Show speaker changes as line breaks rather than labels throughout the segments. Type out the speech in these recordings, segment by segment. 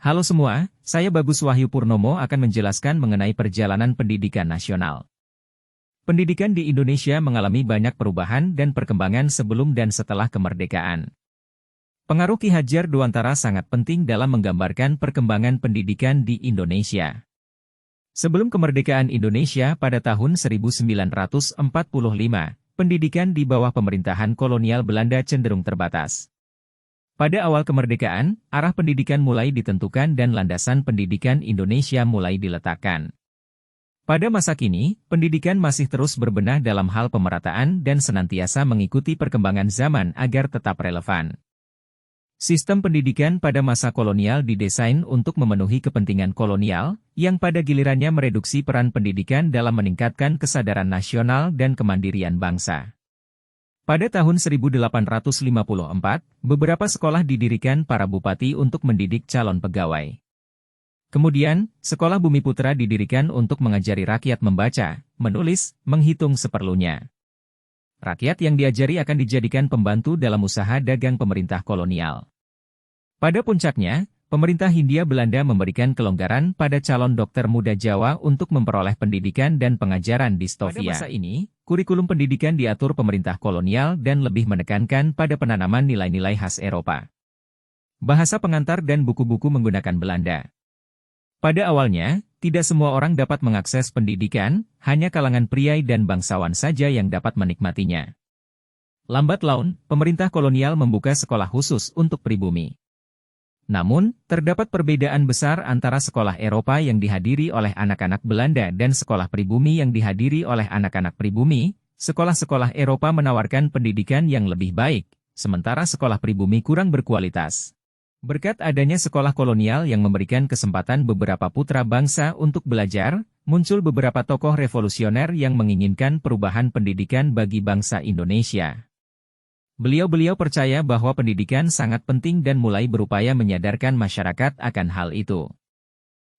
Halo semua, saya Bagus Wahyu Purnomo akan menjelaskan mengenai perjalanan pendidikan nasional. Pendidikan di Indonesia mengalami banyak perubahan dan perkembangan sebelum dan setelah kemerdekaan. Pengaruh Ki Hajar Dewantara sangat penting dalam menggambarkan perkembangan pendidikan di Indonesia. Sebelum kemerdekaan Indonesia pada tahun 1945, pendidikan di bawah pemerintahan kolonial Belanda cenderung terbatas. Pada awal kemerdekaan, arah pendidikan mulai ditentukan dan landasan pendidikan Indonesia mulai diletakkan. Pada masa kini, pendidikan masih terus berbenah dalam hal pemerataan dan senantiasa mengikuti perkembangan zaman agar tetap relevan. Sistem pendidikan pada masa kolonial didesain untuk memenuhi kepentingan kolonial, yang pada gilirannya mereduksi peran pendidikan dalam meningkatkan kesadaran nasional dan kemandirian bangsa. Pada tahun 1854, beberapa sekolah didirikan para bupati untuk mendidik calon pegawai. Kemudian, Sekolah Bumiputra didirikan untuk mengajari rakyat membaca, menulis, menghitung seperlunya. Rakyat yang diajari akan dijadikan pembantu dalam usaha dagang pemerintah kolonial. Pada puncaknya, pemerintah Hindia Belanda memberikan kelonggaran pada calon dokter muda Jawa untuk memperoleh pendidikan dan pengajaran di Stovia. Pada masa ini, kurikulum pendidikan diatur pemerintah kolonial dan lebih menekankan pada penanaman nilai-nilai khas Eropa. Bahasa pengantar dan buku-buku menggunakan Belanda. Pada awalnya, tidak semua orang dapat mengakses pendidikan, hanya kalangan priai dan bangsawan saja yang dapat menikmatinya. Lambat laun, pemerintah kolonial membuka sekolah khusus untuk pribumi. Namun, terdapat perbedaan besar antara sekolah Eropa yang dihadiri oleh anak-anak Belanda dan sekolah pribumi yang dihadiri oleh anak-anak pribumi. Sekolah-sekolah Eropa menawarkan pendidikan yang lebih baik, sementara sekolah pribumi kurang berkualitas. Berkat adanya sekolah kolonial yang memberikan kesempatan beberapa putra bangsa untuk belajar, muncul beberapa tokoh revolusioner yang menginginkan perubahan pendidikan bagi bangsa Indonesia. Beliau-beliau percaya bahwa pendidikan sangat penting dan mulai berupaya menyadarkan masyarakat akan hal itu.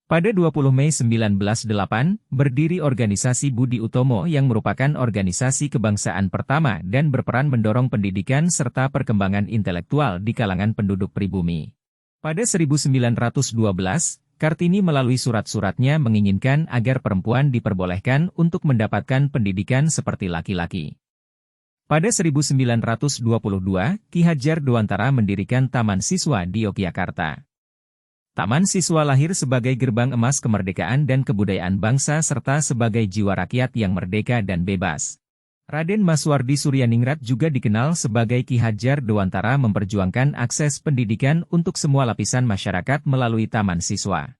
Pada 20 Mei 1908, berdiri organisasi Budi Utomo yang merupakan organisasi kebangsaan pertama dan berperan mendorong pendidikan serta perkembangan intelektual di kalangan penduduk pribumi. Pada 1912, Kartini melalui surat-suratnya menginginkan agar perempuan diperbolehkan untuk mendapatkan pendidikan seperti laki-laki. Pada 1922, Ki Hajar Dewantara mendirikan Taman Siswa di Yogyakarta. Taman Siswa lahir sebagai gerbang emas kemerdekaan dan kebudayaan bangsa serta sebagai jiwa rakyat yang merdeka dan bebas. Raden Maswardi Suryaningrat juga dikenal sebagai Ki Hajar Dewantara memperjuangkan akses pendidikan untuk semua lapisan masyarakat melalui Taman Siswa.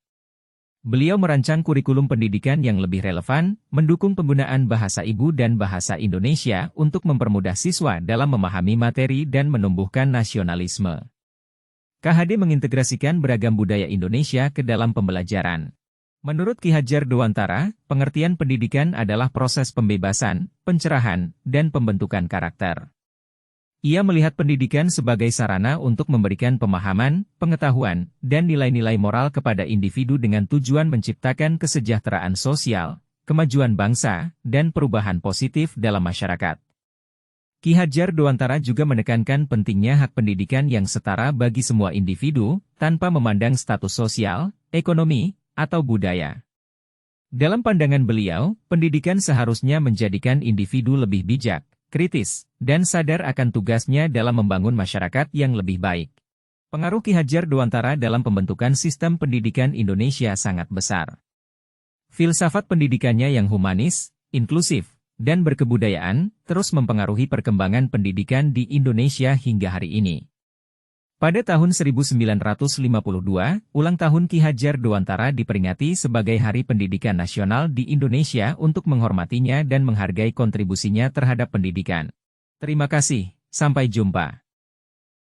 Beliau merancang kurikulum pendidikan yang lebih relevan, mendukung penggunaan bahasa ibu dan bahasa Indonesia untuk mempermudah siswa dalam memahami materi dan menumbuhkan nasionalisme. KHD mengintegrasikan beragam budaya Indonesia ke dalam pembelajaran. Menurut Ki Hajar Dewantara, pengertian pendidikan adalah proses pembebasan, pencerahan, dan pembentukan karakter. Ia melihat pendidikan sebagai sarana untuk memberikan pemahaman, pengetahuan, dan nilai-nilai moral kepada individu dengan tujuan menciptakan kesejahteraan sosial, kemajuan bangsa, dan perubahan positif dalam masyarakat. Ki Hajar Dewantara juga menekankan pentingnya hak pendidikan yang setara bagi semua individu, tanpa memandang status sosial, ekonomi, atau budaya. Dalam pandangan beliau, pendidikan seharusnya menjadikan individu lebih bijak, kritis, dan sadar akan tugasnya dalam membangun masyarakat yang lebih baik. Pengaruh Ki Hajar Dewantara dalam pembentukan sistem pendidikan Indonesia sangat besar. Filsafat pendidikannya yang humanis, inklusif, dan berkebudayaan, terus mempengaruhi perkembangan pendidikan di Indonesia hingga hari ini. Pada tahun 1952, ulang tahun Ki Hajar Dewantara diperingati sebagai Hari Pendidikan Nasional di Indonesia untuk menghormatinya dan menghargai kontribusinya terhadap pendidikan. Terima kasih, sampai jumpa.